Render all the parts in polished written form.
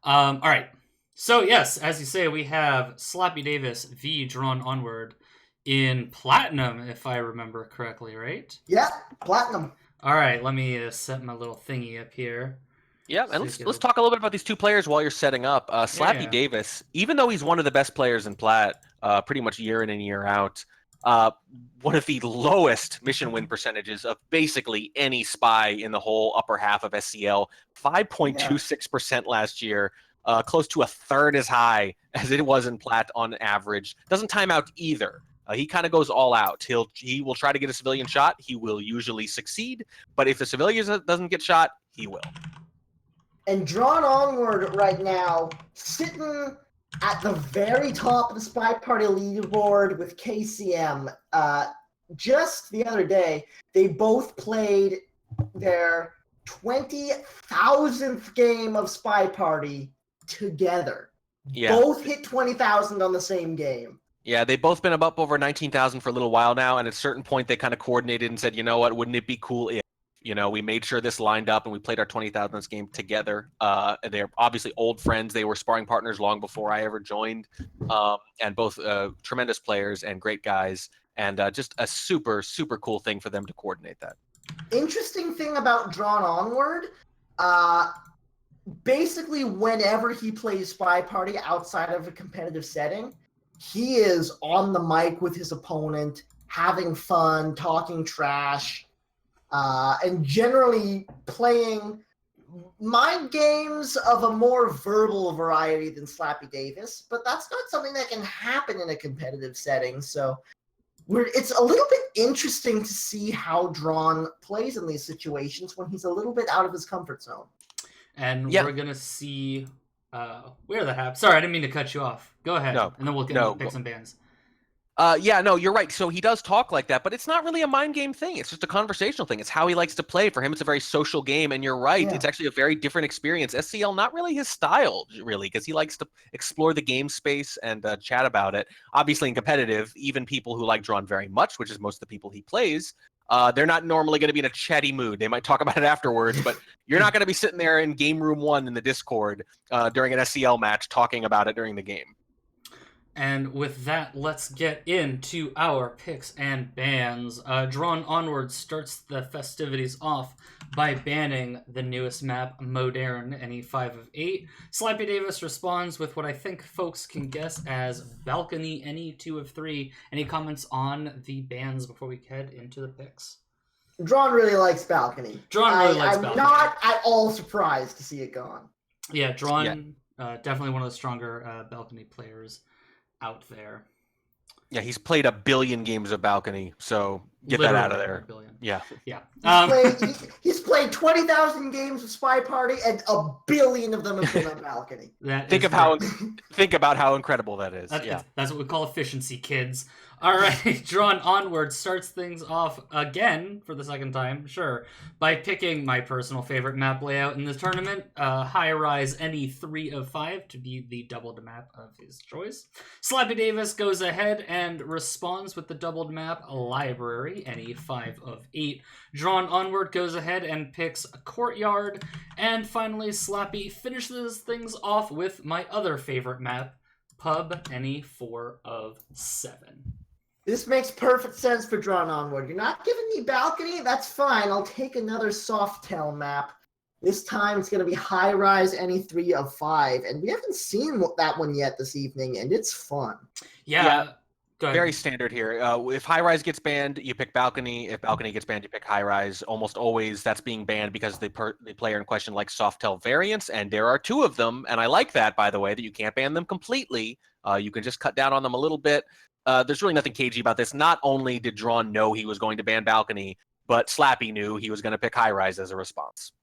All right. So yes, as you say, we have Slappydavis v Drawnonward in platinum, if I remember correctly, right? Yeah, platinum. All right, let me set my little thingy up here. Yeah, and So let's talk a little bit about these two players while you're setting up. Slappy Yeah. Davis, even though he's one of the best players in Plat, pretty much year in and year out, one of the lowest mission win percentages of basically any spy in the whole upper half of SCL, 5.26% last year, close to a third as high as it was in Plat on average. Doesn't time out either. He kind of goes all out. He will try to get a civilian shot. He will usually succeed, but if the civilian doesn't get shot, he will. And Drawnonward right now, sitting at the very top of the SpyParty leaderboard with KCM. Just the other day, they both played their 20,000th game of SpyParty together. Yeah. Both hit 20,000 on the same game. Yeah, they've both been up over 19,000 for a little while now, and at a certain point they kind of coordinated and said, you know what, wouldn't it be cool if, we made sure this lined up and we played our 20,000th game together. They're obviously old friends. They were sparring partners long before I ever joined, and both tremendous players and great guys, and just a super, super cool thing for them to coordinate that. Interesting thing about Drawnonward, basically whenever he plays SpyParty outside of a competitive setting, he is on the mic with his opponent, having fun, talking trash, and generally playing mind games of a more verbal variety than Slappydavis. But that's not something that can happen in a competitive setting. So it's a little bit interesting to see how Drawn plays in these situations when he's a little bit out of his comfort zone. And we're going to see where that happens. Sorry, I didn't mean to cut you off. Go ahead, and then we'll get into picks and bans. You're right. So he does talk like that, but it's not really a mind game thing. It's just a conversational thing. It's how he likes to play. For him, it's a very social game, and you're right. Yeah. It's actually a very different experience. SCL, not really his style, really, because he likes to explore the game space and chat about it. Obviously, in competitive, even people who like Drawn very much, which is most of the people he plays, they're not normally going to be in a chatty mood. They might talk about it afterwards, but you're not going to be sitting there in Game Room 1 in the Discord during an SCL match talking about it during the game. And with that, let's get into our picks and bans. Drawnonward starts the festivities off by banning the newest map, Modern, any 5 of 8. Slappydavis responds with what I think folks can guess as Balcony, any 2 of 3. Any comments on the bans before we head into the picks? Drawn really likes Balcony. I'm not at all surprised to see it gone. Yeah, Drawn, definitely one of the stronger Balcony players out there. Yeah, he's played a billion games of Balcony, so get that out of there. Yeah. He's played 20,000 games of SpyParty, and a billion of them have been on Balcony. Think about how incredible that is. That's what we call efficiency, kids. All right, Drawnonward starts things off again for the second time, sure, by picking my personal favorite map layout in this tournament, High Rise any 3 of 5 to be the doubled map of his choice. Slappydavis goes ahead and responds with the doubled map Library, any 5 of 8. Drawnonward goes ahead and picks Courtyard, and finally Slappy finishes things off with my other favorite map, Pub, any 4 of 7. This makes perfect sense for Drawnonward. You're not giving me Balcony? That's fine. I'll take another Softail map. This time it's going to be High Rise any 3 of 5. And we haven't seen that one yet this evening, and it's fun. Yeah. Very standard here. If High Rise gets banned, you pick Balcony. If Balcony gets banned, you pick High Rise. Almost always that's being banned because the player in question likes Softail variants, and there are 2 of them. And I like that, by the way, that you can't ban them completely. You can just cut down on them a little bit. There's really nothing cagey about this. Not only did Drawn know he was going to ban Balcony, but Slappy knew he was going to pick High Rise as a response.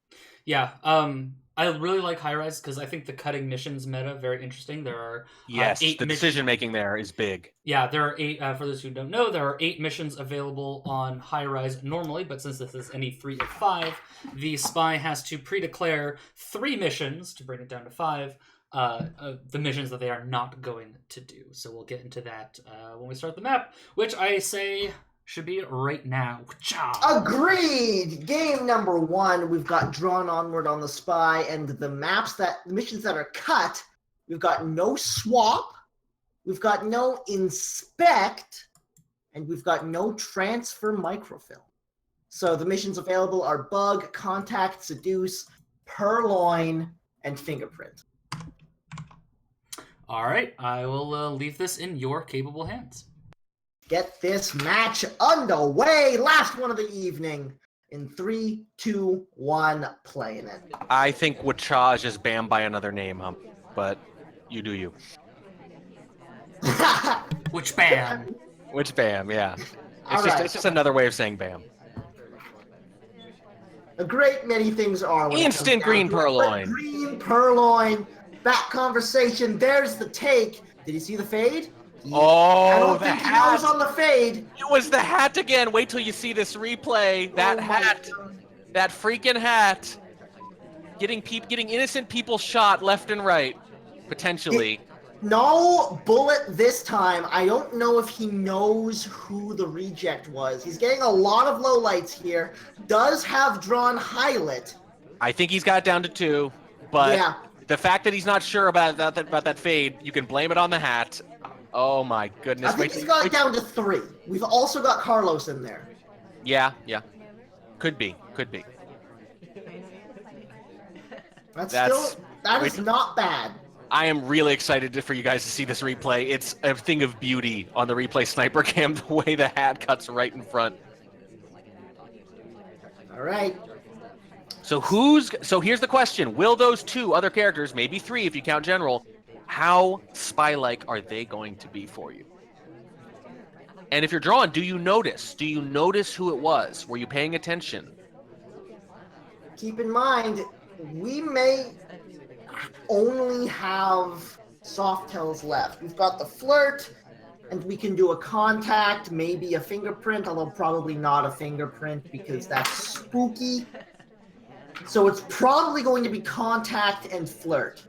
Yeah, I really like High Rise because I think the cutting missions meta very interesting. There are 8 the decision making there is big. Yeah, there are 8. For those who don't know, there are 8 missions available on High Rise normally, but since this is any 3 of 5, the spy has to pre-declare 3 missions to bring it down to 5. The missions that they are not going to do. So we'll get into that when we start the map, which I say should be right now. Agreed! Game number 1, we've got Drawn Onward on the Spy, and the missions that are cut, we've got no swap, we've got no inspect, and we've got no transfer microfilm. So the missions available are Bug, Contact, Seduce, Purloin, and Fingerprint. All right, I will leave this in your capable hands. Get this match underway. Last one of the evening. In 3, 2, 1, playing it. I think Wacha is just banned by another name, but you do you. Which bam? Which bam, yeah. It's just another way of saying bam. A great many things are. Instant green purloin. Green purloin. Back conversation. There's the take. Did you see the fade? I don't think he knows on the fade. It was the hat again. Wait till you see this replay. That hat. That freaking hat. Getting innocent people shot left and right. Potentially. No bullet this time. I don't know if he knows who the reject was. He's getting a lot of lowlights here. Does have drawn highlight. I think he's got it down to 2, but yeah. The fact that he's not sure about that fade, you can blame it on the hat. Oh my goodness. I think he's got it down to 3. We've also got Carlos in there. Yeah. Could be. That is not bad. I am really excited for you guys to see this replay. It's a thing of beauty on the replay sniper cam, the way the hat cuts right in front. All right. So here's the question. Will those 2 other characters, maybe 3 if you count General, how spy-like are they going to be for you? And if you're drawn, do you notice? Do you notice who it was? Were you paying attention? Keep in mind, we may only have soft tells left. We've got the flirt, and we can do a contact, maybe a fingerprint, although probably not a fingerprint because that's spooky. So it's probably going to be contact and flirt.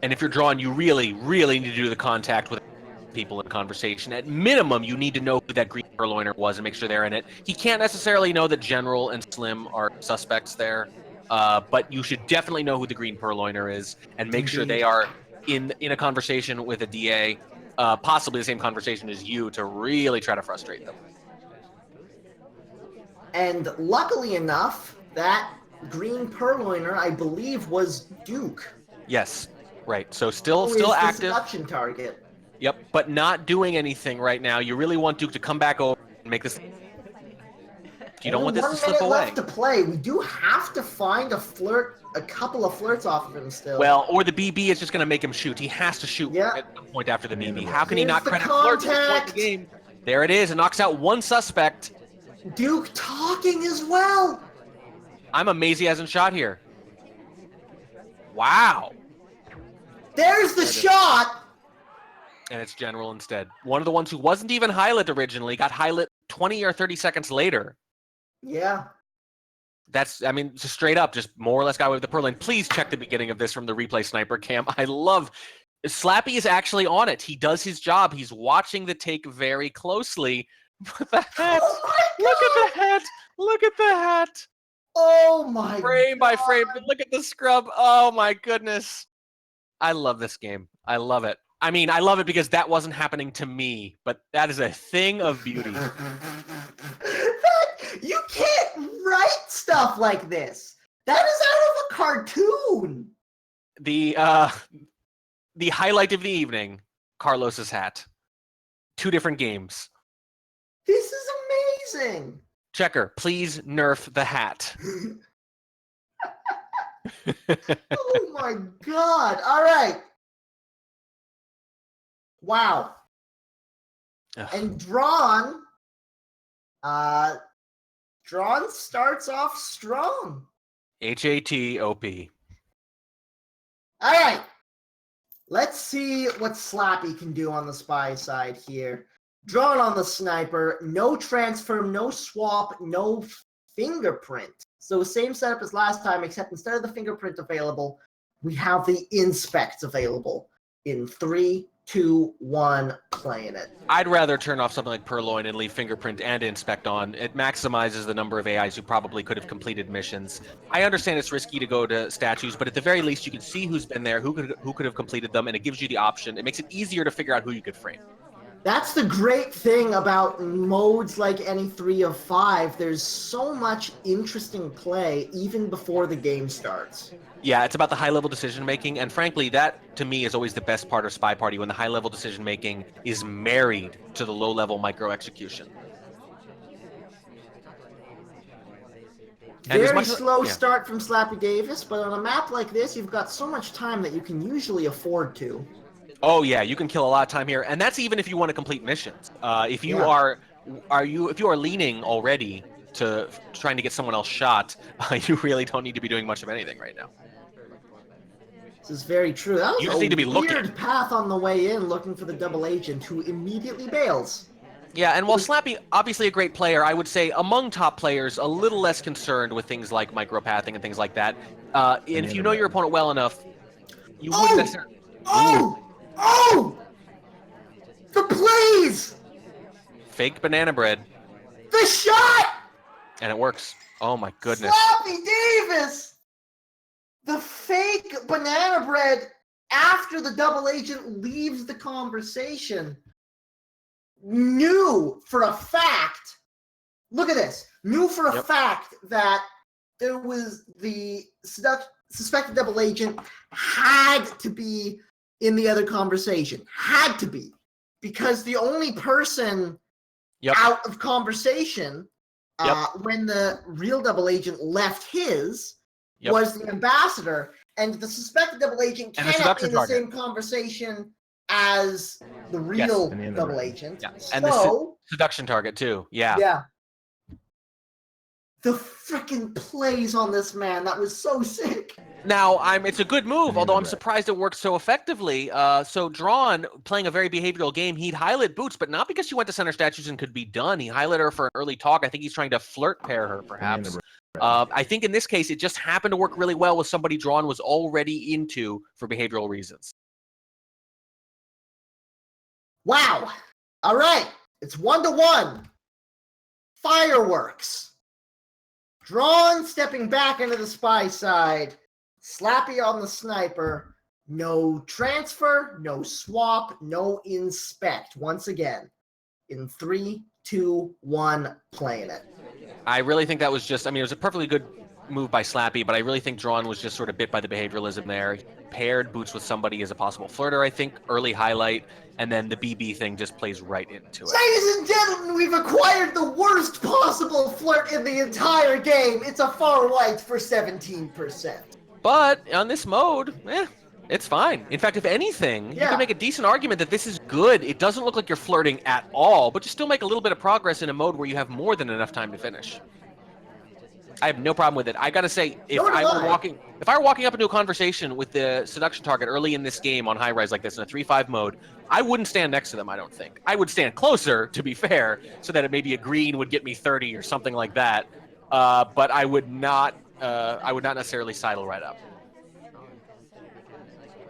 And if you're drawn, you really, really need to do the contact with people in conversation. At minimum, you need to know who that green purloiner was and make sure they're in it. He can't necessarily know that General and Slim are suspects there, but you should definitely know who the green purloiner is and make sure they are in a conversation with a DA, possibly the same conversation as you, to really try to frustrate them. And luckily enough, that green purloiner, I believe, was Duke. Yes, right. So still active. Seduction target. Yep, but not doing anything right now. You really want Duke to come back over and make this. You don't want this to slip away. 1 minute left to play. We do have to find a couple of flirts off of him still. Well, or the BB is just going to make him shoot. He has to shoot at some point after the BB. How can he not credit flirts at this point in the game? There it is. It knocks out 1 suspect. Duke talking as well. I'm amazed he hasn't shot here. Wow. There's the shot. And it's General instead. One of the ones who wasn't even highlight originally got highlight 20 or 30 seconds later. Yeah. Just straight up, just more or less got away with the purloin. Please check the beginning of this from the replay sniper cam. I love Slappy is actually on it. He does his job. He's watching the take very closely. But the hat. Oh look at the hat. Look at the hat. Oh my frame by frame. Look at the scrub. Oh my goodness. I love this game. I love it. I mean, I love it because that wasn't happening to me, but that is a thing of beauty. You can't write stuff like this. That is out of a cartoon. The highlight of the evening, Carlos's hat. 2 different games. This is amazing. Checker, please nerf the hat. Oh my god. All right. Wow. Ugh. And Drawn starts off strong. HATOP. All right. Let's see what Slappy can do on the spy side here. Drawn on the sniper, no transfer, no swap, no fingerprint. So same setup as last time, except instead of the fingerprint available, we have the inspect available in 3, 2, 1, playing it. I'd rather turn off something like Purloin and leave Fingerprint and Inspect on. It maximizes the number of AIs who probably could have completed missions. I understand it's risky to go to statues, but at the very least, you can see who's been there, who could have completed them, and it gives you the option. It makes it easier to figure out who you could frame. That's the great thing about modes like any 3 of 5. There's so much interesting play even before the game starts. Yeah, it's about the high-level decision-making, and frankly, that, to me, is always the best part of SpyParty, when the high-level decision-making is married to the low-level micro-execution. Very slow start from Slappydavis, but on a map like this, you've got so much time that you can usually afford to. Oh yeah, you can kill a lot of time here, and that's even if you want to complete missions. If you are leaning already to trying to get someone else shot, you really don't need to be doing much of anything right now. This is very true. That was you just need to be weird path on the way in, looking for the double agent, who immediately bails. Yeah, and while Slappy, obviously a great player, I would say among top players, a little less concerned with things like micropathing and things like that. And if you know your opponent well enough, you wouldn't necessarily... Oh! The plays! Fake banana bread. The shot! And it works. Oh my goodness. Slappydavis! The fake banana bread after the double agent leaves the conversation knew for a fact, look at this, knew for a fact that there was the suspected double agent had to be in the other conversation. Had to be. Because the only person out of conversation when the real double agent left his was the ambassador, and the suspected double agent cannot be in the same conversation as the real double agent. Yeah. And the seduction target too. Yeah. The freaking plays on this man, that was so sick. Now, it's a good move, although I'm surprised it worked so effectively. So Drawn, playing a very behavioral game, he'd highlight Boots, but not because she went to center statues and could be done. He highlighted her for an early talk. I think he's trying to flirt pair her, perhaps. I think in this case, it just happened to work really well with somebody Drawn was already into for behavioral reasons. Wow. All right. It's 1-1. Fireworks. Drawn stepping back into the spy side. Slappy on the sniper. No transfer, no swap, no inspect. Once again, in 3, 2, 1, playing it. I really think that was just, it was a perfectly good move by Slappy, but I really think Drawn was just sort of bit by the behavioralism there. He paired Boots with somebody as a possible flirter, I think, early highlight, and then the BB thing just plays right into it. Ladies and gentlemen, we've acquired the worst possible flirt in the entire game. It's a far right for 17%. But on this mode, it's fine. In fact, if anything, you can make a decent argument that this is good. It doesn't look like you're flirting at all, but you still make a little bit of I a mode where you have more than enough time to finish. I have no problem with it. I gotta say, if I were walking up into a conversation with the seduction target early in this game on high rise like this in a 3-5 mode, I wouldn't stand next to them, I don't think. I would stand closer, to be fair, so that maybe a green would get me 30 or something like that. But I would not necessarily sidle right up.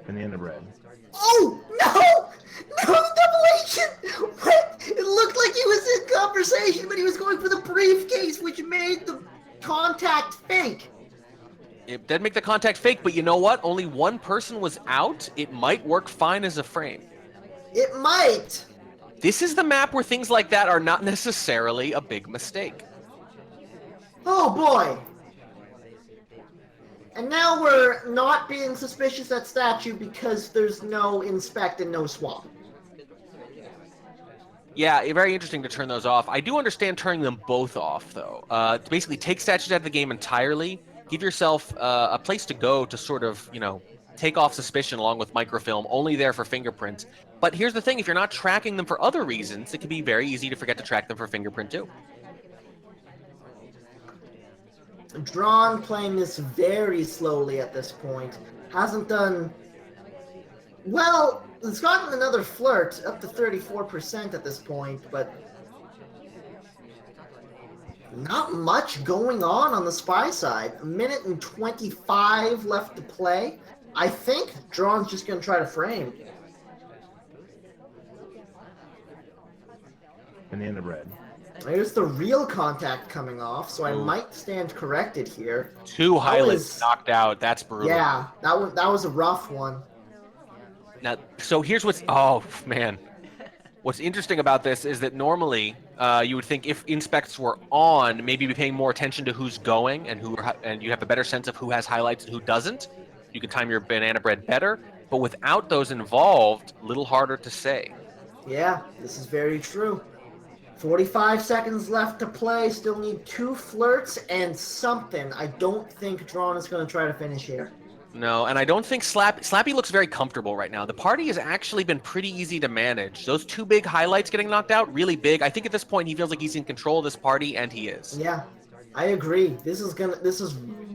Banana bread. Oh, no! No, double agent! What? It looked like he was in conversation, but he was going for the briefcase, which made the contact fake. It did make the contact fake, but you know what? Only one person was out. It might work fine as a frame. It might. This is the map where things like that are not necessarily a big mistake. Oh, boy. And now we're not being suspicious at statue because there's no inspect and no swap. Yeah, very interesting to turn those off. I do understand turning them both off, though. To basically take statues out of the game entirely, give yourself a place to go to sort of, take off suspicion along with microfilm, only there for fingerprints. But here's the thing, if you're not tracking them for other reasons, it can be very easy to forget to track them for fingerprint, too. Drawn playing this very slowly at this point. Hasn't done... Well, it's gotten another flirt, up to 34% at this point, but... not much going on the spy side. 1:25 left to play. I think Drawn's just going to try to frame. Banana bread. There's the real contact coming off, so I might stand corrected here. 2 highlights knocked out. That's brutal. Yeah, that was a rough one. Now, so here's what's man. What's interesting about this is that normally you would think if inspects were on, maybe be paying more attention to who's going and you have a better sense of who has highlights and who doesn't. You can time your banana bread better, but without those involved, a little harder to say. Yeah, this is very true. 45 seconds left to play. Still need 2 flirts and something. I don't think Drawn is going to try to finish here. No, and I don't think Slappy looks very comfortable right now. The party has actually been pretty easy to manage. Those 2 big highlights getting knocked out, really big. I think at this point he feels like he's in control of this party, and he is. Yeah, I agree. This is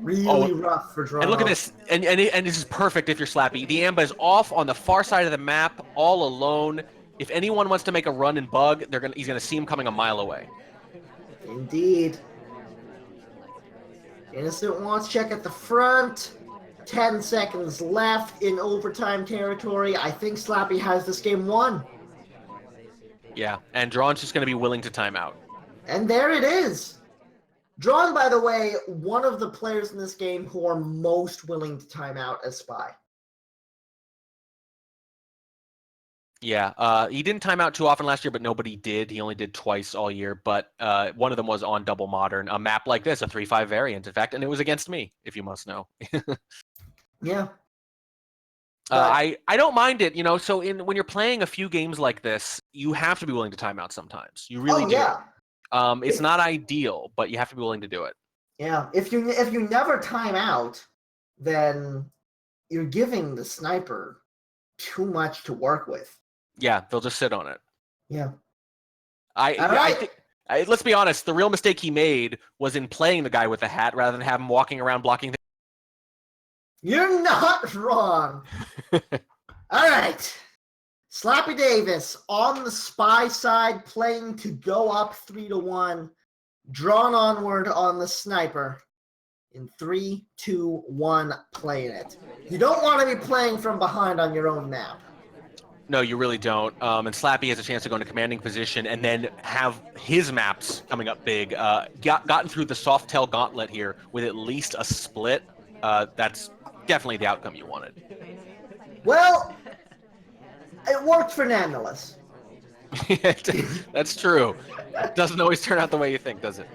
really rough for Drawn. And look at this, and this is perfect if you're Slappy. The Amba is off on the far side of the map, all alone. If anyone wants to make a run and bug, he's gonna see him coming a mile away. Indeed. Innocent wants check at the front. 10 seconds left in overtime territory. I think Slappy has this game won. Yeah, and Drawn's just gonna be willing to time out. And there it is. Drawn, by the way, one of the players in this game who are most willing to time out as Spy. Yeah, he didn't time out too often last year, but nobody did. He only did twice all year, but one of them was on Double Modern, a map like this, a 3-5 variant, in fact, and it was against me, if you must know. Yeah. I don't mind it, so when you're playing a few games like this, you have to be willing to time out sometimes. You really do. Yeah. It's not ideal, but you have to be willing to do it. Yeah, if you never time out, then you're giving the sniper too much to work with. Yeah, they'll just sit on it. Yeah. I think, let's be honest, the real mistake he made was in playing the guy with the hat rather than have him walking around blocking things. You're not wrong. All right. Slappydavis on the Spy side playing to go up 3-1. Drawnonward on the sniper. In 3, 2, 1, playing it. You don't want to be playing from behind on your own map. No, you really don't. And Slappy has a chance to go into commanding position and then have his maps coming up big. Gotten through the Softail gauntlet here with at least a split. That's definitely the outcome you wanted. Well, it worked for Nanolis. That's true. It doesn't always turn out the way you think, does it?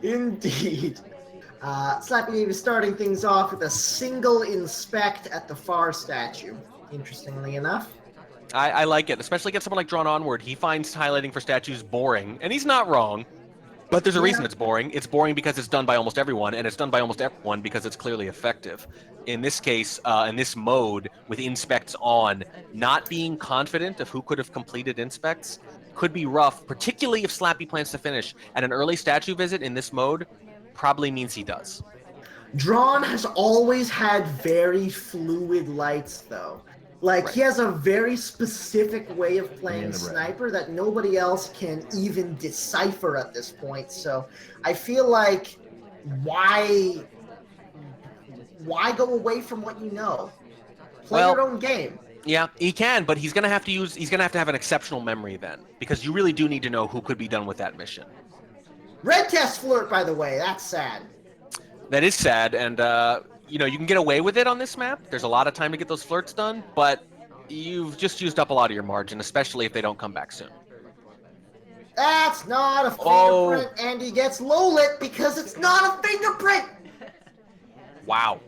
Indeed. Slappydavis starting things off with a single inspect at the far statue. Interestingly enough. I like it, especially against someone like Drawnonward. He finds highlighting for statues boring, and he's not wrong. But there's a reason it's boring. It's boring because it's done by almost everyone, and it's done by almost everyone because it's clearly effective. In this case, in this mode, with inspects on, not being confident of who could have completed inspects could be rough, particularly if Slappy plans to finish. And an early statue visit in this mode probably means he does. Drawn has always had very fluid lights, though. Like, he has a very specific way of playing sniper that nobody else can even decipher at this point. So I feel like, why go away from what you know? Play your own game. Yeah, he can, but he's gonna have to have an exceptional memory then, because you really do need to know who could be done with that mission. Red test flirt, by the way, that's sad. That is sad, and you can get away with it on this map. There's a lot of time to get those flirts done, but you've just used up a lot of your margin, especially if they don't come back soon. That's not a fingerprint, and he gets low-lit because it's not a fingerprint! Wow.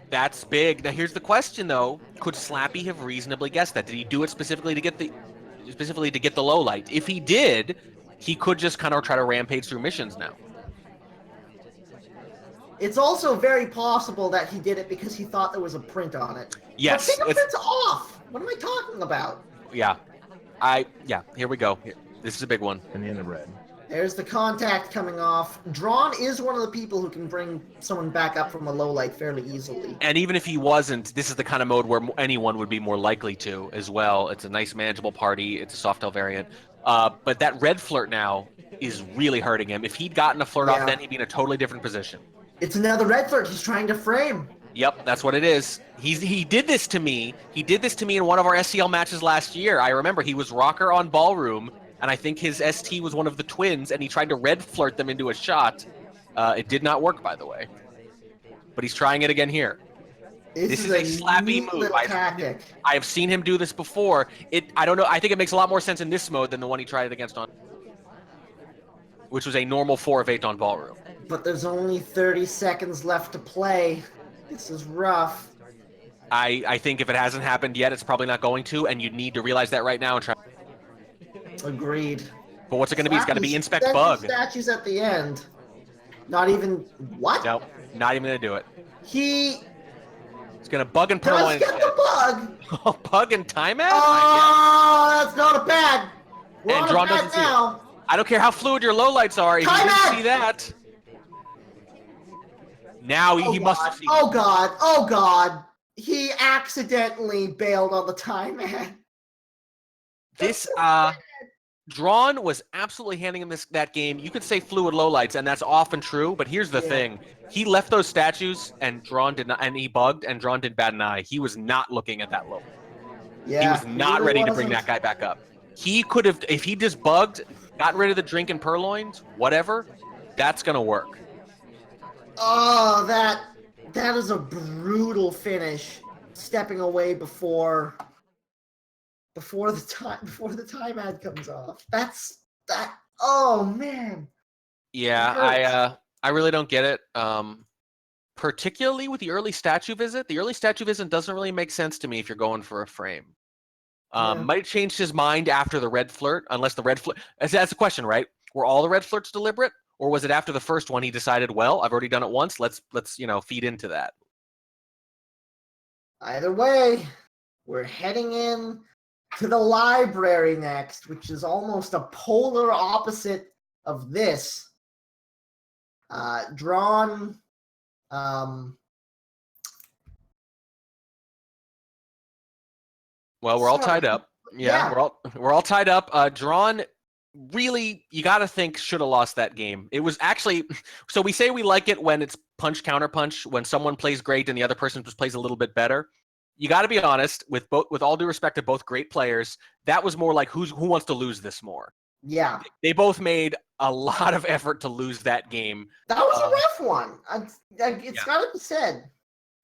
That's big. Now here's the question, though. Could Slappy have reasonably guessed that? Did he do it specifically to get the low light? If he did, he could just kind of try to rampage through missions now. It's also very possible that he did it because he thought there was a print on it. Yes. The fingerprint's off! What am I talking about? Yeah. Here we go. This is a big one. Banana bread. There's the contact coming off. Drawn is one of the people who can bring someone back up from a low light fairly easily. And even if he wasn't, this is the kind of mode where anyone would be more likely to as well. It's a nice manageable party. It's a Softail variant. But that red flirt now is really hurting him. If he'd gotten a flirt off, then he'd be in a totally different position. It's another red flirt. He's trying to frame. Yep, that's what it is. He did this to me. He did this to me in one of our SCL matches last year. I remember he was rocker on Ballroom, and I think his ST was one of the twins, and he tried to red flirt them into a shot. It did not work, by the way. But he's trying it again here. This is a slappy move. Tactic. I have seen him do this before. I don't know. I think it makes a lot more sense in this mode than the one he tried it against on, which was a normal 4 of 8 on ballroom. But there's only 30 seconds left to play. This is rough. I think if it hasn't happened yet, it's probably not going to, and you need to realize that right now and try. Agreed. But what's it going to be? It's got to be inspect Slappy bug. Statues at the end. Not even what? Nope, not even going to do it. He It's going to bug and does purloin. get the bug. Oh, bug and timeout? Oh, that's not a bad. We're And on a Drawn bad doesn't see it. now. I don't care how fluid your lowlights are. If you didn't see that, now he must have seen it. Oh god! Oh god! He accidentally bailed on the time man. This Drawn was absolutely handing him that game. You could say fluid lowlights, and that's often true. But here's the thing: he left those statues, and Drawn did not, and he bugged, and Drawn didn't bat an eye. He was not looking at that low. Yeah, he was not ready to bring that guy back up. He could have, if he just bugged, got rid of the drink and purloins, whatever. That's gonna work. Oh, that is a brutal finish. Stepping away before the time ad comes off. That. Oh man. Yeah, I really don't get it. Particularly with the early statue visit. The early statue visit doesn't really make sense to me if you're going for a frame. Might have changed his mind after the red flirt, unless the red flirt. That's the question, right? Were all the red flirts deliberate, or was it after the first one he decided, well, I've already done it once. Let's feed into that. Either way, we're heading in to the library next, which is almost a polar opposite of this. Drawn. Well, we're all tied up. Yeah. we're all tied up. Drawn, really, you got to think should have lost that game. It was actually, so we say we like it when it's punch counter punch, when someone plays great and the other person just plays a little bit better. You got to be honest, with all due respect to both great players, that was more like who wants to lose this more. Yeah, they both made a lot of effort to lose that game. That was a rough one. It's got to be said.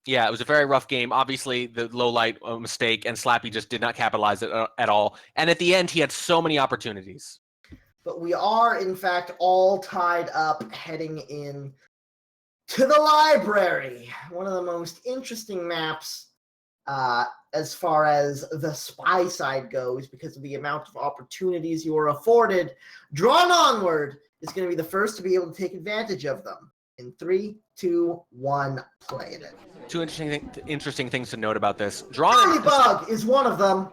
Yeah, it was a very rough game. Obviously, the low light mistake, and Slappy just did not capitalize it at all. And at the end, he had so many opportunities. But we are, in fact, all tied up heading in to the library. One of the most interesting maps as far as the spy side goes, because of the amount of opportunities you are afforded. Drawnonward is going to be the first to be able to take advantage of them. In 3, 2, 1, play it. Two interesting things to note about this. Early bug is one of them.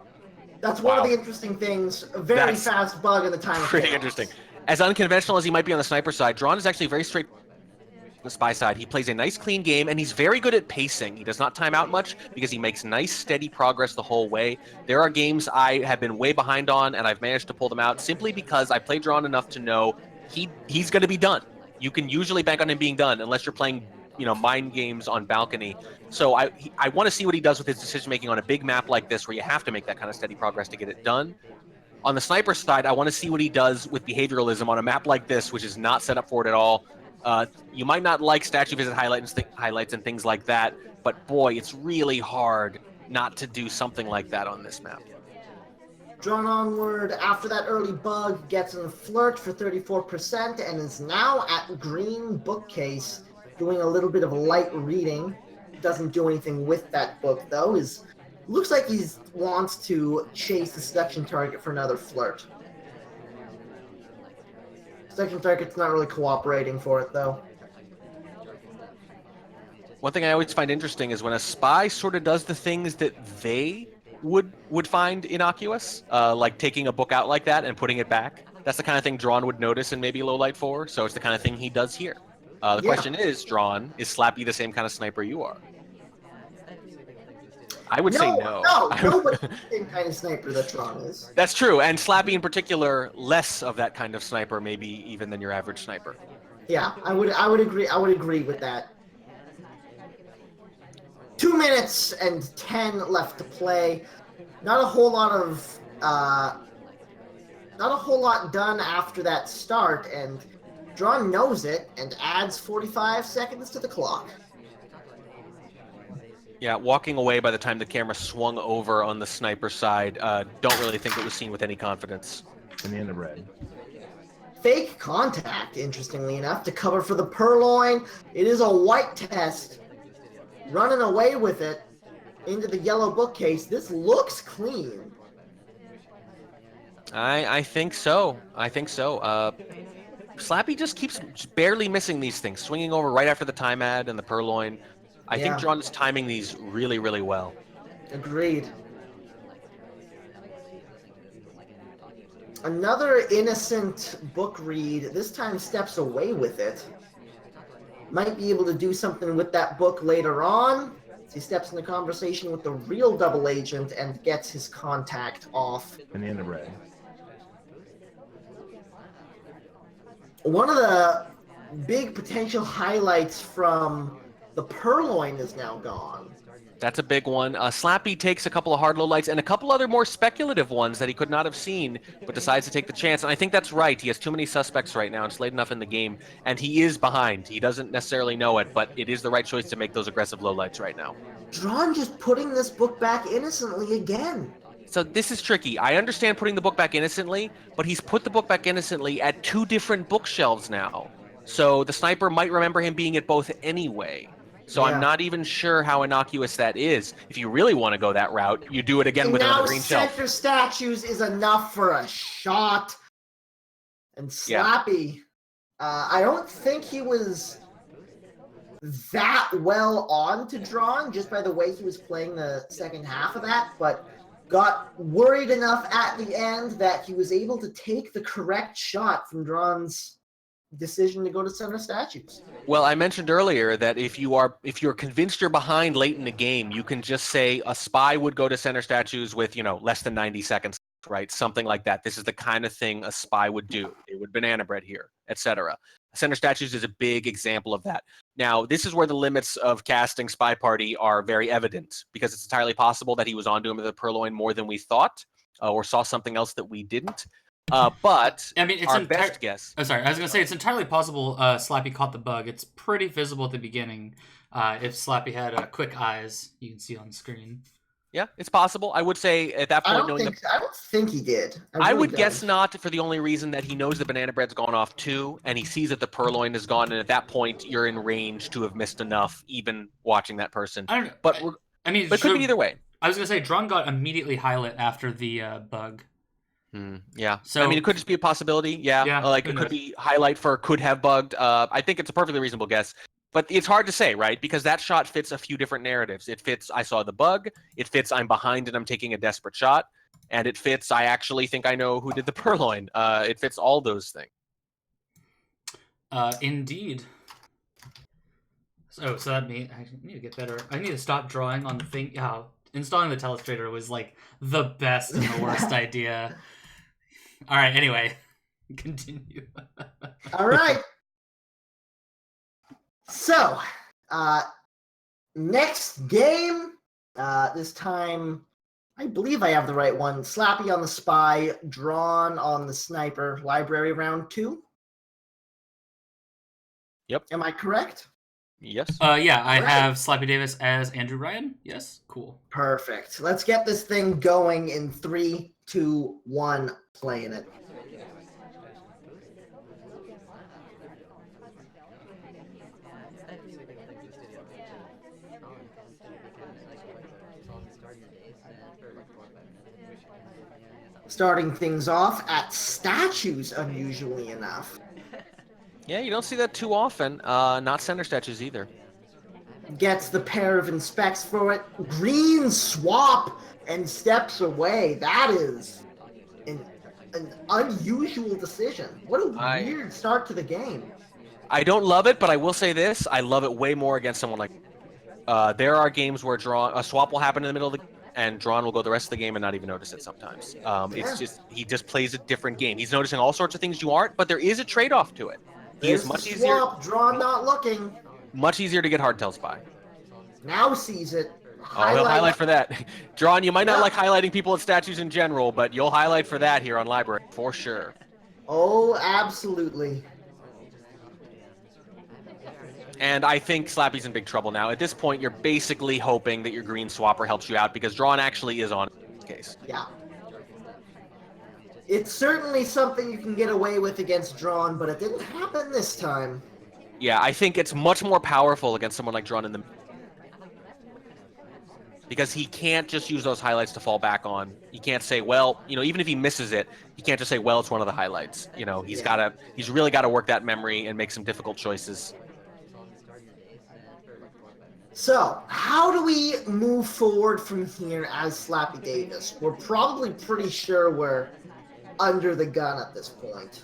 That's one of the interesting things. A very fast bug in the time. Pretty interesting. As unconventional as he might be on the sniper side, Drawn is actually very straight on the spy side. He plays a nice, clean game, and he's very good at pacing. He does not time out much because he makes nice, steady progress the whole way. There are games I have been way behind on, and I've managed to pull them out simply because I play Drawn enough to know he's going to be done. You can usually bank on him being done unless you're playing, mind games on balcony. So I want to see what he does with his decision making on a big map like this, where you have to make that kind of steady progress to get it done. On the sniper side, I want to see what he does with behavioralism on a map like this, which is not set up for it at all. You might not like statue visit highlights and things like that, but boy, it's really hard not to do something like that on this map. Drawnonward, after that early bug, gets in a flirt for 34% and is now at green bookcase, doing a little bit of light reading. Doesn't do anything with that book, though. Looks like he wants to chase the seduction target for another flirt. Seduction target's not really cooperating for it, though. One thing I always find interesting is when a spy sort of does the things that they would find innocuous, like taking a book out like that and putting it back. That's the kind of thing Drawn would notice in maybe low light 4, so it's the kind of thing he does here. The question is, Drawn, is Slappy the same kind of sniper you are? I would say no. Nobody's the same kind of sniper that Drawn is. That's true, and Slappy in particular, less of that kind of sniper, maybe even than your average sniper. Yeah, I would agree. I would agree with that. 2 minutes and 10 left to play. Not a whole lot of not a whole lot done after that start, and Drawn knows it and adds 45 seconds to the clock. Yeah, walking away by the time the camera swung over on the sniper side. Don't really think it was seen with any confidence. In the end of red. Fake contact, interestingly enough, to cover for the purloin. It is a white test. Running away with it into the yellow bookcase. This looks clean. I think so. I think so. Slappy just keeps barely missing these things, swinging over right after the time ad and the purloin. I think Drawn is timing these really, really well. Agreed. Another innocent book read, this time steps away with it. Might be able to do something with that book later on. He steps in the conversation with the real double agent and gets his contact off. In the end of red. One of the big potential highlights from the purloin is now gone. That's a big one. Slappy takes a couple of hard low lights and a couple other more speculative ones that he could not have seen, but decides to take the chance. And I think that's right. He has too many suspects right now. It's late enough in the game, and he is behind. He doesn't necessarily know it, but it is the right choice to make those aggressive low lights right now. Drawn just putting this book back innocently again. So this is tricky. I understand putting the book back innocently, but he's put the book back innocently at two different bookshelves now. So the sniper might remember him being at both anyway. So I'm not even sure how innocuous that is. If you really want to go that route, you do it again with another green shelf. Center statues is enough for a shot. And Slappy, I don't think he was that well on to Drawn just by the way he was playing the second half of that, but got worried enough at the end that he was able to take the correct shot from Drawn's decision to go to center statues. Well, I mentioned earlier that if you're convinced you're behind late in the game, you can just say a spy would go to center statues with, less than 90 seconds, right? Something like that. This is the kind of thing a spy would do. It would banana bread here, etc. Center statues is a big example of that. Now, this is where the limits of casting SpyParty are very evident, because it's entirely possible that he was onto him with the purloin more than we thought, or saw something else that we didn't. But I mean, it's our best guess. Oh, sorry, I was gonna say it's entirely possible Slappy caught the bug. It's pretty visible at the beginning. If Slappy had quick eyes, you can see on the screen. Yeah, it's possible. I would say at that point, I don't think he did. I would guess not, for the only reason that he knows the banana bread's gone off too, and he sees that the purloin is gone, and at that point, you're in range to have missed enough, even watching that person. I don't know. But it could be either way. I was gonna say Drawn got immediately highlight after the bug. Yeah. So I mean, it could just be a possibility. Yeah. Like it could be highlight for could have bugged. I think it's a perfectly reasonable guess, but it's hard to say, right? Because that shot fits a few different narratives. It fits I saw the bug. It fits I'm behind and I'm taking a desperate shot. And it fits I actually think I know who did the purloin. It fits all those things. Indeed. So that means I need to get better. I need to stop drawing on the thing. Installing the telestrator was like the best and the worst idea. All right, anyway, continue. All right. So, next game, this time, I believe I have the right one. Slappy on the spy, Drawn on the sniper, library round 2. Yep. Am I correct? Yes. Yeah, I have Slappydavis as Andrew Ryan. Yes, cool. Perfect. Let's get this thing going in 3, 2, 1, playing it. Starting things off at statues, unusually enough. Yeah, you don't see that too often. Not center statues either. Gets the pair of inspects for it. Green swap and steps away. That is an unusual decision. What a weird start to the game. I don't love it, but I will say this. I love it way more against someone like... there are games where a swap will happen in the middle of the game, and Drawn will go the rest of the game and not even notice it sometimes. It's just he just plays a different game. He's noticing all sorts of things you aren't, but there is a trade-off to it. He is much easier. Drawn not looking. Much easier to get hardtails by. Now sees it. Oh, he'll highlight for that. Drawn, you might not like highlighting people at statues in general, but you'll highlight for that here on Library, for sure. Oh, absolutely. And I think Slappy's in big trouble now. At this point, you're basically hoping that your green swapper helps you out, because Drawn actually is on in this case. Yeah. It's certainly something you can get away with against Drawn, but it didn't happen this time. Yeah, I think it's much more powerful against someone like Drawn in the... because he can't just use those highlights to fall back on. He can't say, well, even if he misses it, he can't just say, well, it's one of the highlights. He's really got to work that memory and make some difficult choices. So, how do we move forward from here as Slappydavis? We're probably pretty sure we're under the gun at this point.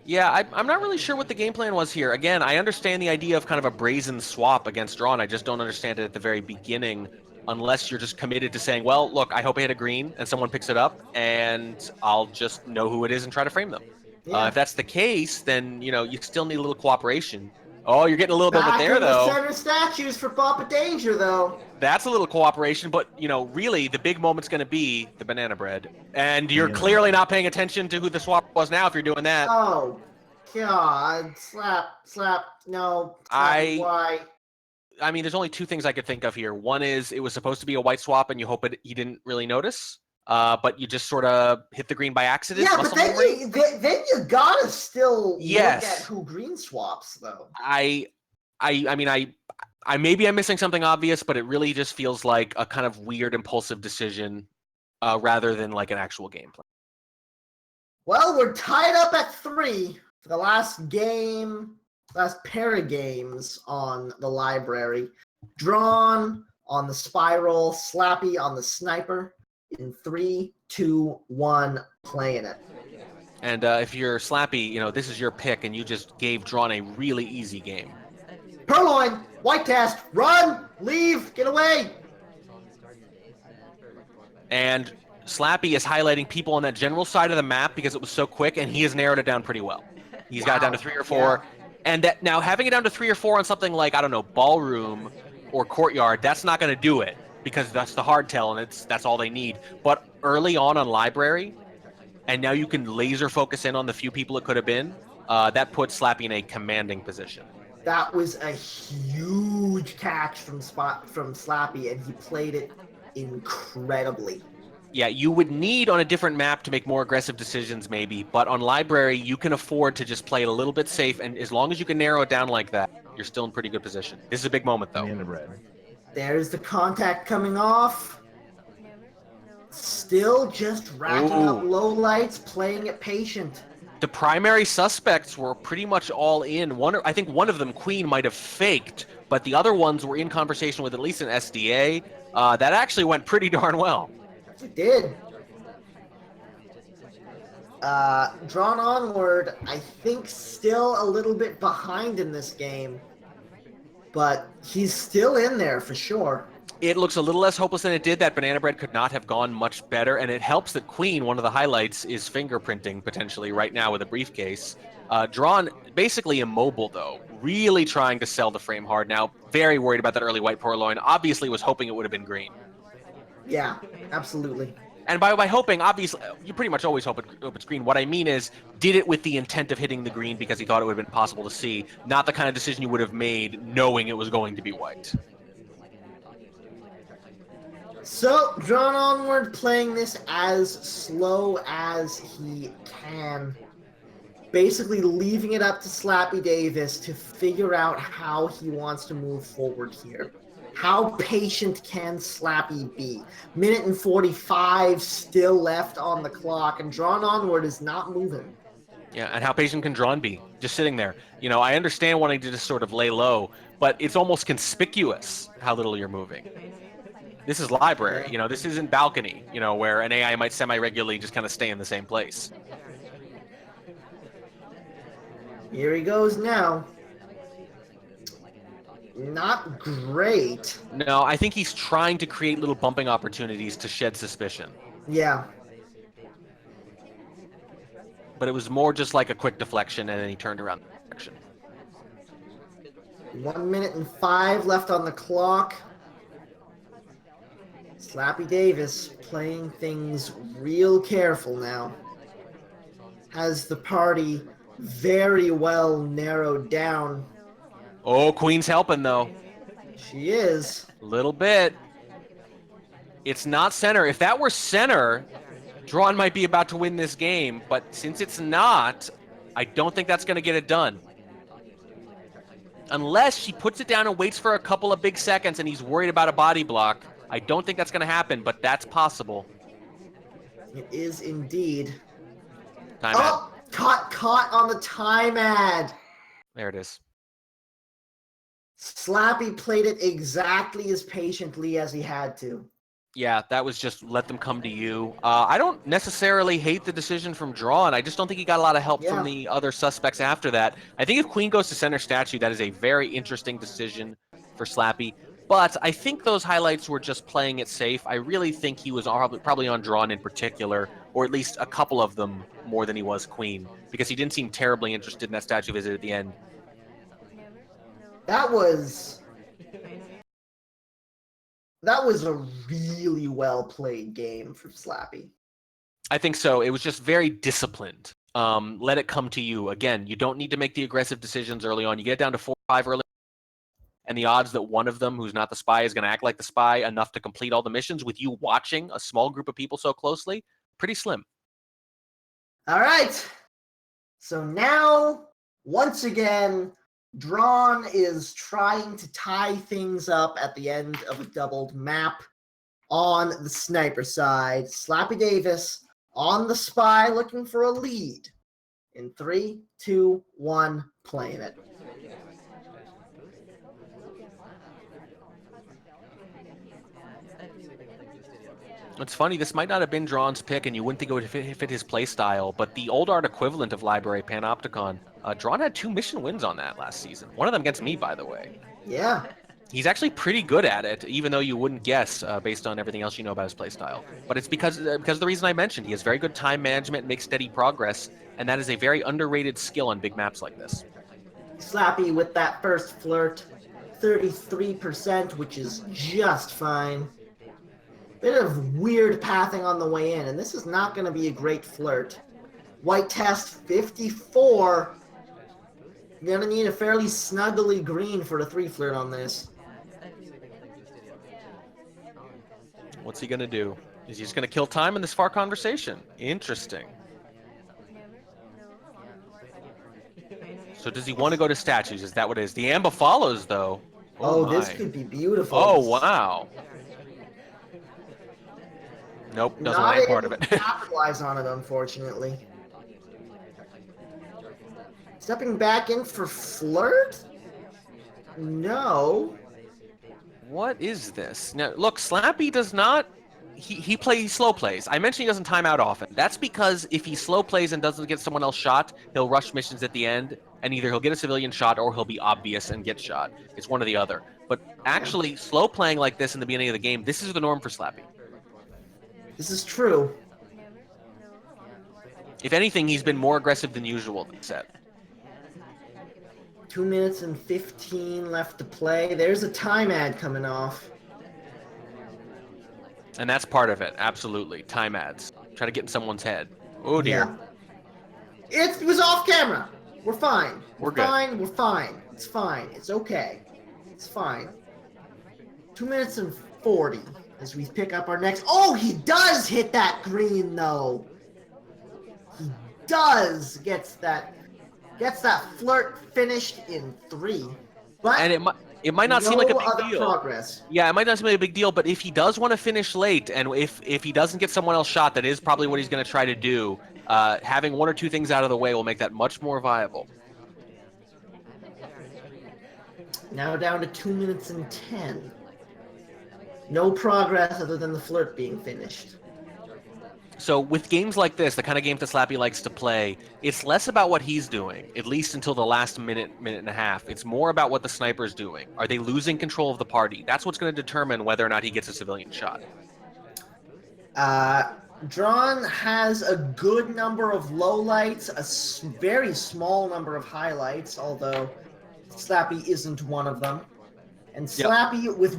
Yeah, I'm not really sure what the game plan was here. Again, I understand the idea of kind of a brazen swap against Drawn. I just don't understand it at the very beginning, unless you're just committed to saying, well, look, I hope I hit a green and someone picks it up, and I'll just know who it is and try to frame them. Yeah. If that's the case, then, you still need a little cooperation. Oh, you're getting a little bit of it there, though. Back in the center statues for Papa Danger, though. That's a little cooperation, but, really, the big moment's going to be the banana bread. And you're clearly not paying attention to who the swap was now if you're doing that. Oh, God. Slap. No. Why? I mean, there's only two things I could think of here. One is it was supposed to be a white swap, and you hope he didn't really notice. But you just sort of hit the green by accident. Yeah, but then you gotta still look at who green swaps, though. I mean, maybe I'm missing something obvious, but it really just feels like a kind of weird, impulsive decision, rather than like an actual game plan. Well, we're tied up at 3 for the last pair of games on the library. Drawn on the spiral, Slappy on the sniper. In 3, 2, 1, playing it. And if you're Slappy, this is your pick, and you just gave Drawn a really easy game. Purloin, white test, run, leave, get away. And Slappy is highlighting people on that general side of the map because it was so quick, and he has narrowed it down pretty well. He's got it down to 3 or 4. Yeah. And that now having it down to 3 or 4 on something like, I don't know, ballroom or courtyard, that's not going to do it, because that's the hard tell, and that's all they need. But early on library, and now you can laser focus in on the few people it could have been, that puts Slappy in a commanding position. That was a huge catch from Slappy, and he played it incredibly. Yeah, you would need on a different map to make more aggressive decisions maybe, but on library, you can afford to just play it a little bit safe, and as long as you can narrow it down like that, you're still in pretty good position. This is a big moment, though. There's the contact coming off. Still just racking up low lights, playing it patient. The primary suspects were pretty much all in. I think one of them, Queen, might have faked, but the other ones were in conversation with at least an SDA. That actually went pretty darn well. It did. Drawnonward, I think, still a little bit behind in this game. But he's still in there for sure. It looks a little less hopeless than it did. That banana bread could not have gone much better, and it helps that Queen, one of the highlights, is fingerprinting potentially right now with a briefcase. Drawn basically immobile, though, really trying to sell the frame hard now. Very worried about that early white purloin. Obviously was hoping it would have been green. Yeah, absolutely. And by hoping, obviously, you pretty much always hope it's green. What I mean is, did it with the intent of hitting the green because he thought it would have been possible to see, not the kind of decision you would have made knowing it was going to be white. So, Drawnonward playing this as slow as he can. Basically leaving it up to Slappydavis to figure out how he wants to move forward here. How patient can Slappy be? Minute and 45 still left on the clock, and Drawnonward is not moving. Yeah, and how patient can Drawn be? Just sitting there. I understand wanting to just sort of lay low, but it's almost conspicuous how little you're moving. This is library, this isn't balcony, where an AI might semi-regularly just kind of stay in the same place. Here he goes now. Not great. No, I think he's trying to create little bumping opportunities to shed suspicion. Yeah. But it was more just like a quick deflection, and then he turned around the direction. 1 minute and 5 left on the clock. Slappydavis playing things real careful now. Has the party very well narrowed down. Oh, Queen's helping, though. She is. A little bit. It's not center. If that were center, Drawn might be about to win this game, but since it's not, I don't think that's going to get it done. Unless she puts it down and waits for a couple of big seconds and he's worried about a body block. I don't think that's going to happen, but that's possible. It is indeed. Time oh, ad. Caught on the time ad. There it is. Slappy played it exactly as patiently as he had to. Yeah, that was just let them come to you. I don't necessarily hate the decision from Drawn. I just don't think he got a lot of help from the other suspects after that. I think if Queen goes to center statue, that is a very interesting decision for Slappy. But I think those highlights were just playing it safe. I really think he was probably on Drawn in particular, or at least a couple of them more than he was Queen, because he didn't seem terribly interested in that statue visit at the end. That was a really well-played game for Slappy. I think so. It was just very disciplined. Let it come to you. Again, you don't need to make the aggressive decisions early on. You get down to 4 or 5 early, and the odds that one of them who's not the spy is going to act like the spy enough to complete all the missions with you watching a small group of people so closely, pretty slim. All right. So now, once again, Drawn is trying to tie things up at the end of a doubled map on the sniper side. Slappydavis on the spy looking for a lead. In 3, 2, 1, playing it. It's funny, this might not have been Drawn's pick, and you wouldn't think it would fit his playstyle, but the old art equivalent of Library Panopticon, Drawn had 2 mission wins on that last season. One of them against me, by the way. Yeah. He's actually pretty good at it, even though you wouldn't guess based on everything else you know about his playstyle. But it's because of the reason I mentioned. He has very good time management, makes steady progress, and that is a very underrated skill on big maps like this. Slappy with that first flirt, 33%, which is just fine. Bit of weird pathing on the way in, and this is not going to be a great flirt. White test, 54. You're going to need a fairly snuggly green for a 3 flirt on this. What's he going to do? Is he just going to kill time in this far conversation? Interesting. So does he want to go to statues? Is that what it is? The Amba follows, though. Oh, this could be beautiful. Oh, wow. Nope, doesn't want any part of it. Not able to capitalize on it, unfortunately. Stepping back in for flirt? No. What is this? Now, look, Slappy does not... He slow plays. I mentioned he doesn't time out often. That's because if he slow plays and doesn't get someone else shot, he'll rush missions at the end, and either he'll get a civilian shot or he'll be obvious and get shot. It's one or the other. But actually, slow playing like this in the beginning of the game, this is the norm for Slappy. This is true. If anything, he's been more aggressive than usual this set. 2 minutes and 15 left to play. There's a time ad coming off. And that's part of it, absolutely. Time ads. Try to get in someone's head. Oh, dear. Yeah. It was off camera. We're fine. We're good. Fine. We're fine. It's fine. It's okay. It's fine. 2 minutes and 40 as we pick up our next... Oh, he does hit that green, though. He does gets that flirt finished in 3. But and it might not seem like a big deal. Progress. Yeah, it might not seem like a big deal, but if he does want to finish late, and if he doesn't get someone else shot, that is probably what he's going to try to do. Having 1 or 2 things out of the way will make that much more viable. Now down to 2 minutes and 10. No progress other than the flirt being finished. So with games like this, the kind of games that Slappy likes to play, it's less about what he's doing, at least until the last minute and a half. It's more about what the sniper's doing. Are they losing control of the party? That's what's going to determine whether or not he gets a civilian shot. Drawn has a good number of lowlights, a very small number of highlights, although Slappy isn't one of them. And Slappy with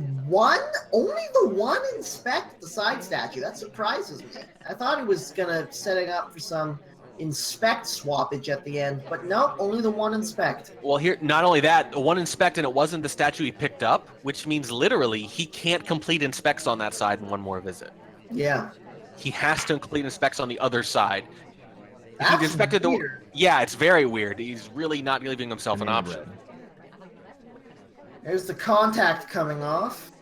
only the one inspect the side statue. That surprises me. I thought he was gonna setting up for some inspect swappage at the end, but no, only the one inspect. Well, here, not only that, one inspect, and it wasn't the statue he picked up, which means literally he can't complete inspects on that side in one more visit. Yeah. He has to complete inspects on the other side. That's If he inspected weird. Yeah, it's very weird. He's really not giving himself an option. There's the contact coming off.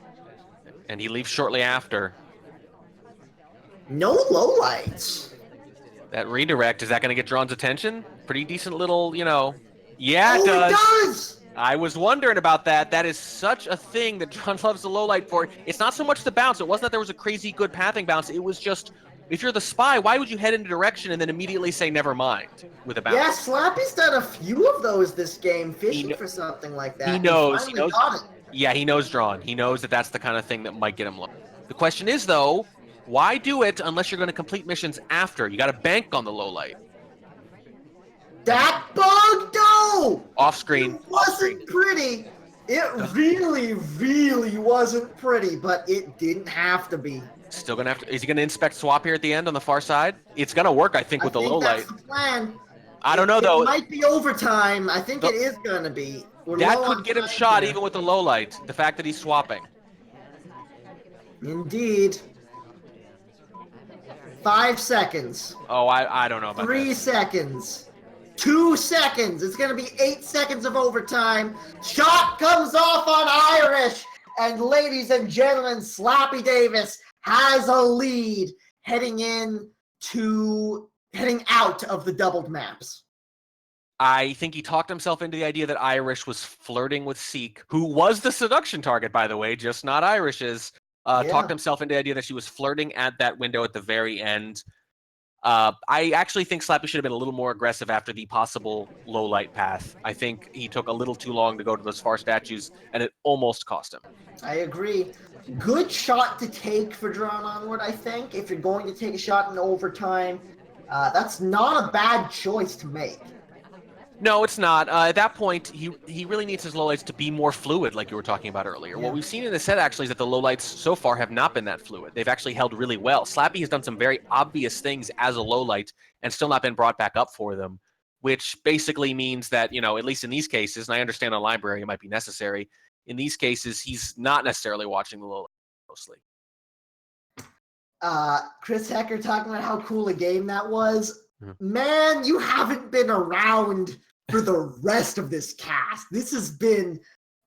And he leaves shortly after. No lowlights. That redirect, is that going to get Drawn's attention? Pretty decent little, Yeah, it Oh, does. it does! I was wondering about that. That is such a thing that Drawn loves the lowlight for. It's not so much the bounce. It wasn't that there was a crazy good pathing bounce. It was just, if you're the spy, why would you head in a direction and then immediately say never mind with a bounce? Yeah, Slappy's done a few of those this game, fishing for something like that. He knows. Got it. Yeah, he knows Drawn. He knows that that's the kind of thing that might get him low. The question is, though, why do it unless you're going to complete missions after? You got to bank on the low light. That bug, though! Off screen. It wasn't pretty. It really, really wasn't pretty, but it didn't have to be. Still going to have to. Is he going to inspect swap here at the end on the far side? It's going to work, I think, with the low light. That's the plan. I don't know, though. It might be overtime. I think it is going to be. That could get him shot even with the low light. The fact that he's swapping. Indeed. 5 seconds. Oh, I don't know about 3 seconds. 2 seconds. It's going to be 8 seconds of overtime. Shot comes off on Irish. And ladies and gentlemen, Slappydavis has a lead heading out of the doubled maps. I think he talked himself into the idea that Irish was flirting with Seek, who was the seduction target, by the way, just not Irish's. Talked himself into the idea that she was flirting at that window at the very end. I actually think Slappy should have been a little more aggressive after the possible low light path. I think he took a little too long to go to those far statues, and it almost cost him. I agree. Good shot to take for Drawnonward, I think. If you're going to take a shot in overtime, that's not a bad choice to make. No, it's not. At that point, he really needs his lowlights to be more fluid, like you were talking about earlier. Yeah. What we've seen in the set, actually, is that the lowlights so far have not been that fluid. They've actually held really well. Slappy has done some very obvious things as a lowlight and still not been brought back up for them, which basically means that, at least in these cases, and I understand on library it might be necessary, in these cases, he's not necessarily watching the lowlight closely. Chris Hecker talking about how cool a game that was. Man, you haven't been around for the rest of this cast. This has been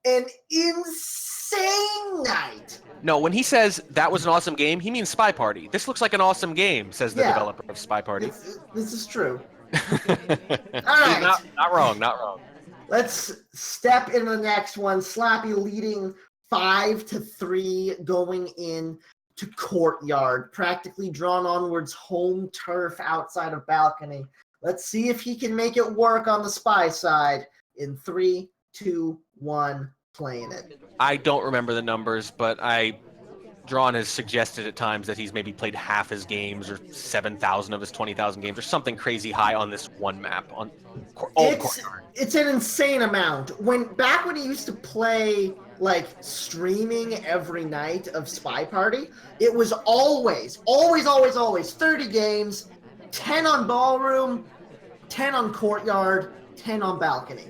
an insane night. No, when he says that was an awesome game, he means SpyParty. This looks like an awesome game, says the developer of SpyParty. This is true. All right. Not wrong. Let's step into the next one. Slappy leading 5-3 going in to Courtyard, practically Drawnonward's home turf outside of balcony. Let's see if he can make it work on the spy side in 3, 2, 1, playing it. I don't remember the numbers, but Drawn has suggested at times that he's maybe played half his games or 7,000 of his 20,000 games or something crazy high on this one map on Courtyard. It's an insane amount. Back when he used to play like streaming every night of SpyParty, it was always 30 games, 10 on Ballroom, 10 on Courtyard, 10 on Balcony.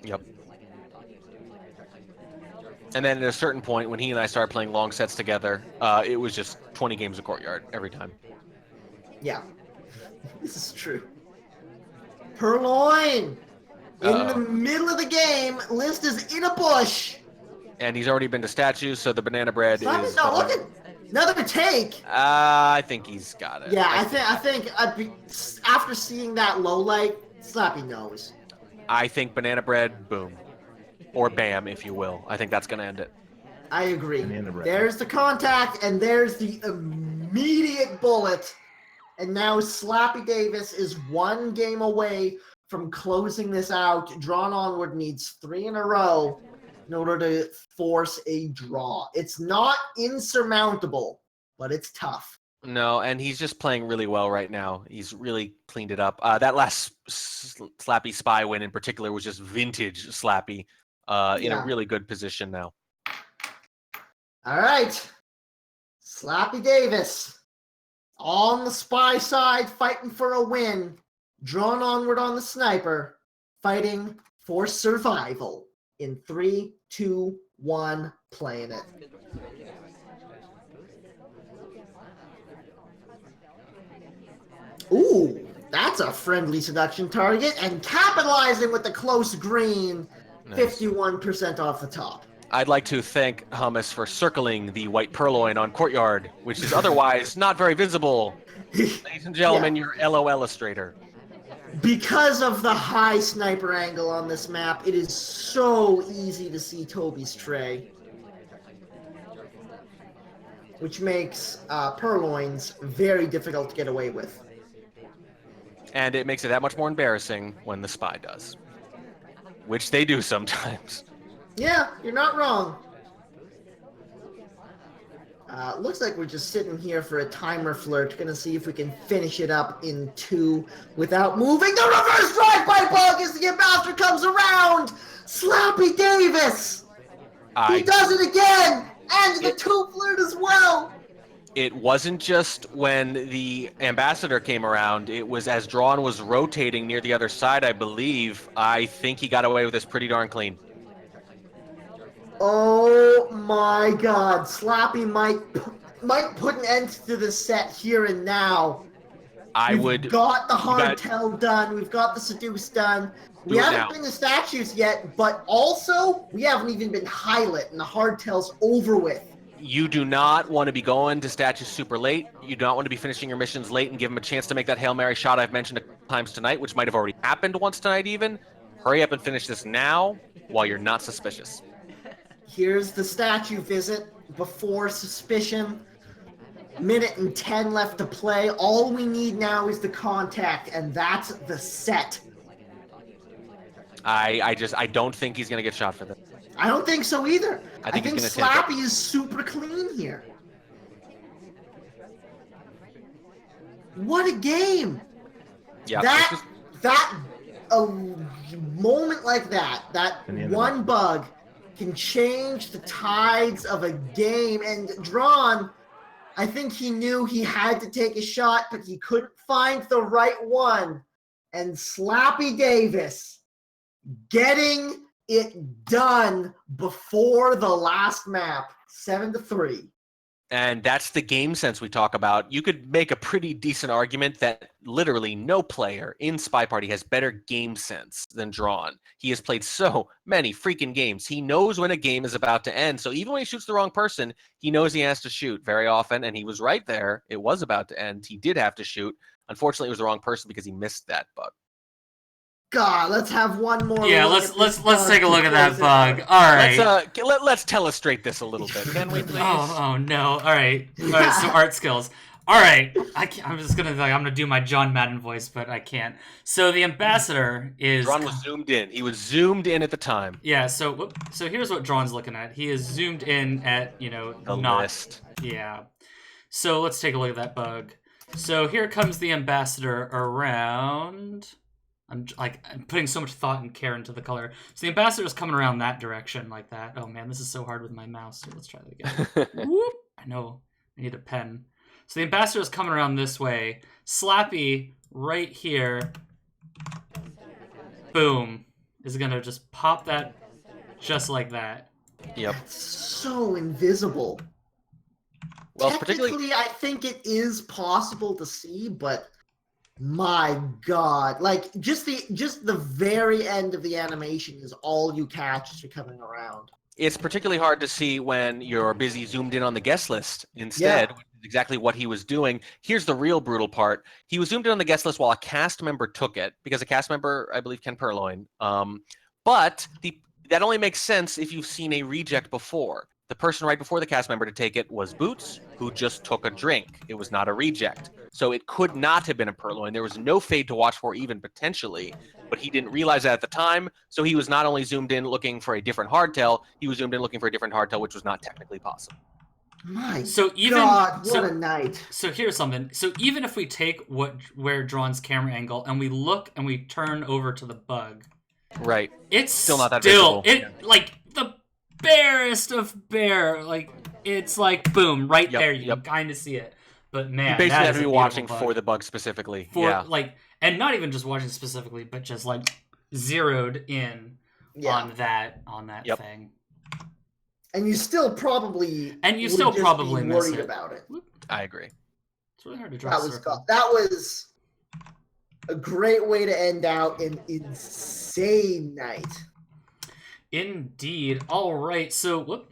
Yep. And then at a certain point, when he and I started playing long sets together, it was just 20 games of Courtyard every time. Yeah, this is true. Purloin! In the middle of the game, List is in a bush. And he's already been to statues, so the banana bread is... No, look at another take. I think he's got it. Yeah, I think after seeing that low light, Slappy knows. I think banana bread, boom. Or bam, if you will. I think that's going to end it. I agree. There's the contact, and there's the immediate bullet. And now Slappydavis is one game away from closing this out. Drawnonward needs 3 in a row in order to force a draw. It's not insurmountable, but it's tough. No, and he's just playing really well right now. He's really cleaned it up. That last Slappy Spy win in particular was just vintage Slappy. in a really good position now. All right. Slappydavis on the spy side, fighting for a win. Drawnonward on the sniper, fighting for survival. In 3, 2, 1, playing it. Ooh, that's a friendly seduction target, and capitalizing with the close green, 51% off the top. I'd like to thank Hummus for circling the white purloin on Courtyard, which is otherwise not very visible. Ladies and gentlemen, your LO illustrator. Because of the high sniper angle on this map, it is so easy to see Toby's tray. Which makes purloins very difficult to get away with. And it makes it that much more embarrassing when the spy does. Which they do sometimes. Yeah, you're not wrong. Looks like we're just sitting here for a timer flirt. Gonna see if we can finish it up in 2 without moving. The reverse drive-by bug as the ambassador comes around! Slappydavis! He does it again! And the 2 flirt as well! It wasn't just when the ambassador came around. It was as Drawn was rotating near the other side, I believe. I think he got away with this pretty darn clean. Oh my god. Slappy might put an end to the set here and now. We've got the hardtail done. We've got the seduce done. We haven't been to statues yet, but also we haven't even been highlight, and the hardtail's over with. You do not want to be going to statues super late. You do not want to be finishing your missions late and give them a chance to make that Hail Mary shot I've mentioned a couple times tonight, which might have already happened once tonight even. Hurry up and finish this now while you're not suspicious. Here's the statue visit before suspicion. 1:10 left to play. All we need now is the contact, and that's the set. I don't think he's going to get shot for this. I don't think so either. I think he's Slappy is super clean here. What a game! Yeah, a moment like that one bug can change the tides of a game. And Drawn, I think he knew he had to take a shot, but he couldn't find the right one. And Slappydavis getting it done before the last map, 7-3. And that's the game sense we talk about. You could make a pretty decent argument that literally no player in SpyParty has better game sense than Drawn. He has played so many freaking games. He knows when a game is about to end. So even when he shoots the wrong person, he knows he has to shoot very often. And he was right there. It was about to end. He did have to shoot. Unfortunately, it was the wrong person because he missed that bug. God, let's have one more. Yeah, let's take a look at that bug. All right. Let's telestrate this a little bit, can we, please? Oh no! All right. So art skills. All right. I'm just gonna I'm gonna do my John Madden voice, but I can't. So the ambassador is. Drawn was zoomed in. He was zoomed in at the time. Yeah. So here's what Drawn's looking at. He is zoomed in at the list. Yeah. So let's take a look at that bug. So here comes the ambassador around. I'm putting so much thought and care into the color. So the ambassador is coming around that direction like that. Oh man, this is so hard with my mouse. So let's try that again. Whoop. I know. I need a pen. So the ambassador is coming around this way. Slappy right here. Boom. Is going to just pop that just like that. Yep. That's so invisible. Well, technically, I think it is possible to see, but my God, like just the very end of the animation is all you catch as you're coming around. It's particularly hard to see when you're busy zoomed in on the guest list instead, which is exactly what he was doing. Here's the real brutal part. He was zoomed in on the guest list while a cast member took it, because a cast member, I believe, can purloin. But that only makes sense if you've seen a reject before. The person right before the cast member to take it was Boots, who just took a drink. It was not a reject. So it could not have been a purloin. There was no fade to watch for even potentially, but he didn't realize that at the time. So he was not only zoomed in looking for a different hardtail, he was zoomed in looking for a different hardtail, which was not technically possible. My God, what a night. So here's something. So even if we take where Drawn's camera angle and we look and we turn over to the bug, Right. It's Still not that still, visible. like, the barest of bare, like, it's like, boom, right there, you can kind of see it. But man, you basically that have is to be a watching beautiful for bug. the bug specifically. For, like, and not even just watching specifically, but just, like, zeroed in on that thing. And you still probably miss worried it. about it. I agree. It's really hard to draw. That was a great way to end out an insane night. Indeed. All right. So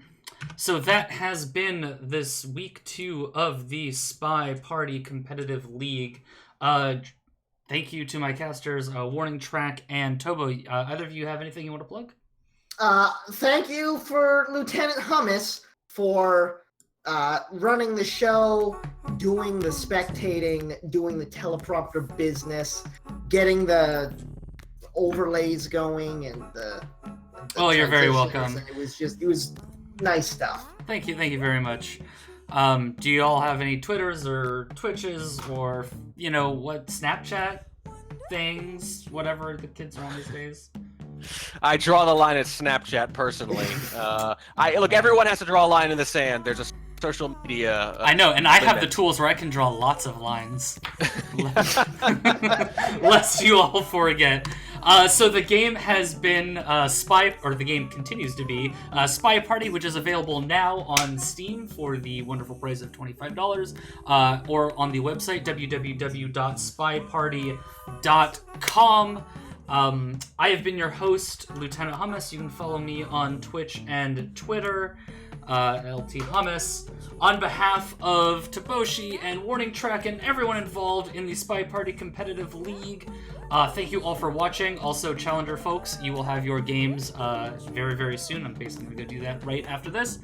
that has been this week 2 of the SpyParty Competitive League. Thank you to my casters, Warning Track and Tobo. Either of you have anything you want to plug? Thank you for Lieutenant Hummus for running the show, doing the spectating, doing the teleprompter business, getting the overlays going, and the you're very welcome. It was nice stuff. Thank you very much. Do you all have any Twitters or Twitches or, what, Snapchat things, whatever the kids are on these days? I draw the line at Snapchat personally. Look, everyone has to draw a line in the sand. There's a social media. I know, and I have the tools where I can draw lots of lines. Lest you all forget. So the game has been the game continues to be SpyParty, which is available now on Steam for the wonderful price of $25, or on the website www.spyparty.com. I have been your host, Lieutenant Hummus. You can follow me on Twitch and Twitter, LT Hummus. On behalf of Taboshi and Warning Track and everyone involved in the SpyParty Competitive League, thank you all for watching. Also, Challenger folks, you will have your games very, very soon. I'm basically going to do that right after this.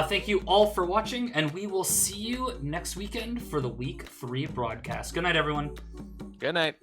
Thank you all for watching, and we will see you next weekend for the Week 3 broadcast. Good night, everyone. Good night.